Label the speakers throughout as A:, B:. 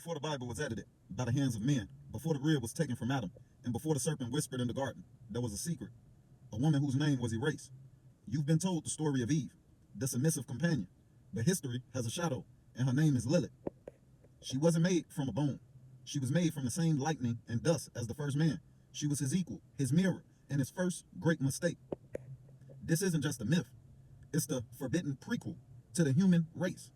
A: Before the Bible was edited by the hands of men, before the rib was taken from Adam, and before the serpent whispered in the garden, there was a secret, a woman whose name was erased. You've been told the story of Eve, the submissive companion, but history has a shadow, and her name is Lilith. She wasn't made from a bone. She was made from the same lightning and dust as the first man. She was his equal, his mirror, and his first great mistake. This isn't just a myth. It's the forbidden prequel to the human race.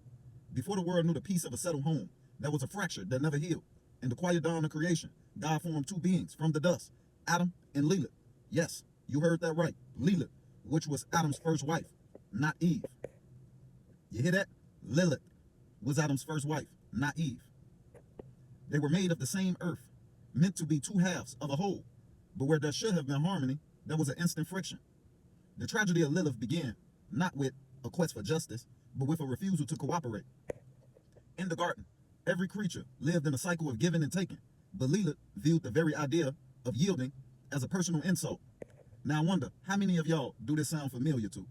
A: Before the world knew the peace of a settled home, there was a fracture that never healed. In the quiet dawn of creation, God formed two beings from the dust, Adam and Lilith. Yes, you heard that right, Lilith, which was Adam's first wife, not Eve. You hear that? Lilith was Adam's first wife, not Eve. They were made of the same earth, meant to be two halves of a whole. But where there should have been harmony, there was an instant friction. The tragedy of Lilith began not with a quest for justice, but with a refusal to cooperate. In the garden, every creature lived in a cycle of giving and taking, but Lilith viewed the very idea of yielding as a personal insult. Now I wonder, how many of y'all do this sound familiar to?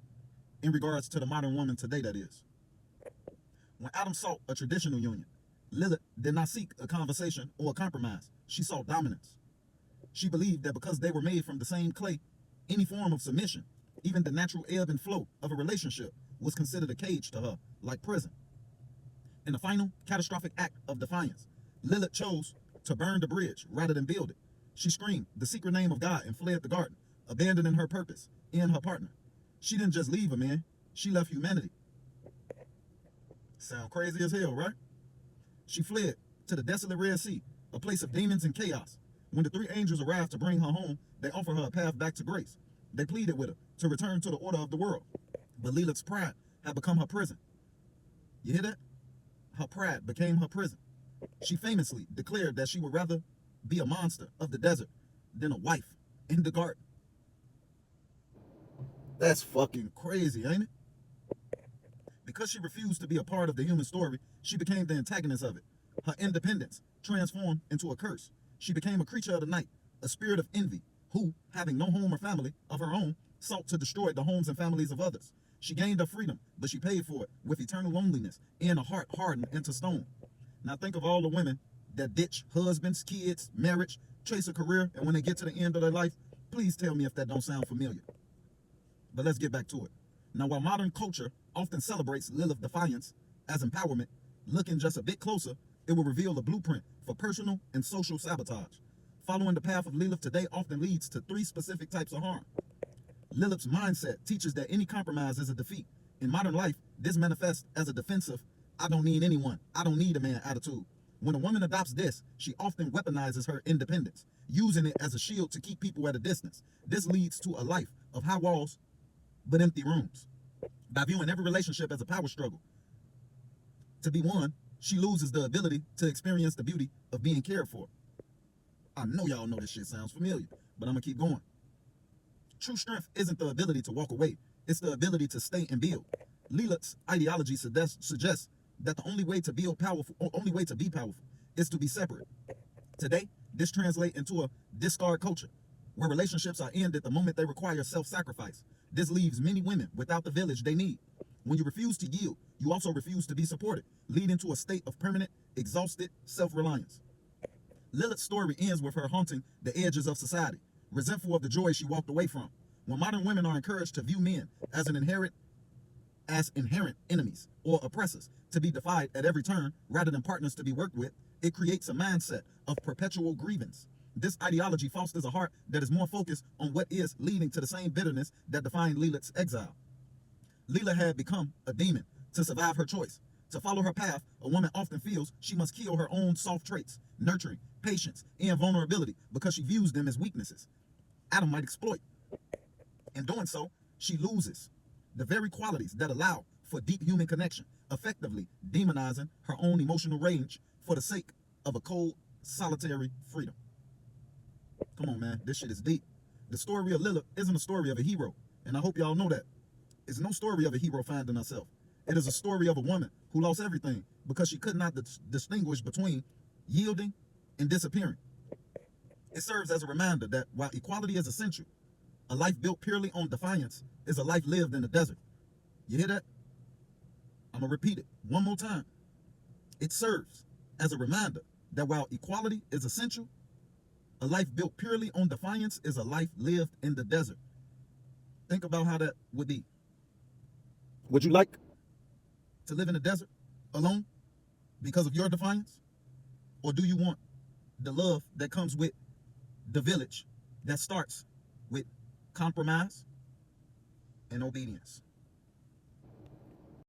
A: In regards to the modern woman today, that is. When Adam sought a traditional union, Lilith did not seek a conversation or a compromise. She sought dominance. She believed that because they were made from the same clay, any form of submission, even the natural ebb and flow of a relationship, was considered a cage to her, like prison. In the final catastrophic act of defiance, Lilith chose to burn the bridge rather than build it. She screamed the secret name of God and fled the garden, abandoning her purpose and her partner. She didn't just leave a man, she left humanity. Sound crazy as hell, right? She fled to the desolate Red Sea, a place of demons and chaos. When the three angels arrived to bring her home, they offered her a path back to grace. They pleaded with her to return to the order of the world. But Lilith's pride had become her prison. You hear that? Her pride became her prison. She famously declared that she would rather be a monster of the desert than a wife in the garden. That's fucking crazy, ain't it? Because she refused to be a part of the human story, she became the antagonist of it. Her independence transformed into a curse. She became a creature of the night, a spirit of envy, who, having no home or family of her own, sought to destroy the homes and families of others. She gained her freedom, but she paid for it with eternal loneliness and a heart hardened into stone. Now think of all the women that ditch husbands, kids, marriage, chase a career, and when they get to the end of their life, please tell me if that don't sound familiar. But let's get back to it. Now, while modern culture often celebrates Lilith defiance as empowerment, looking just a bit closer, it will reveal a blueprint for personal and social sabotage. Following the path of Lilith today often leads to three specific types of harm. Lilith's mindset teaches that any compromise is a defeat. In modern life, this manifests as a defensive, I don't need anyone, I don't need a man attitude. When a woman adopts this, she often weaponizes her independence, using it as a shield to keep people at a distance. This leads to a life of high walls but empty rooms. By viewing every relationship as a power struggle to be won, she loses the ability to experience the beauty of being cared for. I know y'all know this shit sounds familiar, but I'm gonna keep going. True strength isn't the ability to walk away, it's the ability to stay and build. Lilith's ideology suggests that the only way to be powerful is to be separate. Today, this translates into a discard culture, where relationships are ended the moment they require self-sacrifice. This leaves many women without the village they need. When you refuse to yield, you also refuse to be supported, leading to a state of permanent, exhausted self-reliance. Lilith's story ends with her haunting the edges of society, resentful of the joy she walked away from. When modern women are encouraged to view men as inherent enemies or oppressors to be defied at every turn rather than partners to be worked with, it creates a mindset of perpetual grievance. This ideology fosters a heart that is more focused on what is, leading to the same bitterness that defined Lilith's exile. Lilith had become a demon to survive her choice. To follow her path, a woman often feels she must kill her own soft traits, nurturing, patience, and vulnerability, because she views them as weaknesses Adam might exploit. In doing so, she loses the very qualities that allow for deep human connection, effectively demonizing her own emotional range for the sake of a cold, solitary freedom. Come on, man, this shit is deep. The story of Lilith isn't a story of a hero, and I hope y'all know that. It's no story of a hero finding herself. It is a story of a woman who lost everything because she could not distinguish between yielding and disappearing. It serves as a reminder that while equality is essential, a life built purely on defiance is a life lived in the desert. You hear that? I'm going to repeat it one more time. It serves as a reminder that while equality is essential, a life built purely on defiance is a life lived in the desert. Think about how that would be. Would you like to live in the desert alone because of your defiance? Or do you want the love that comes with the village that starts with compromise and obedience?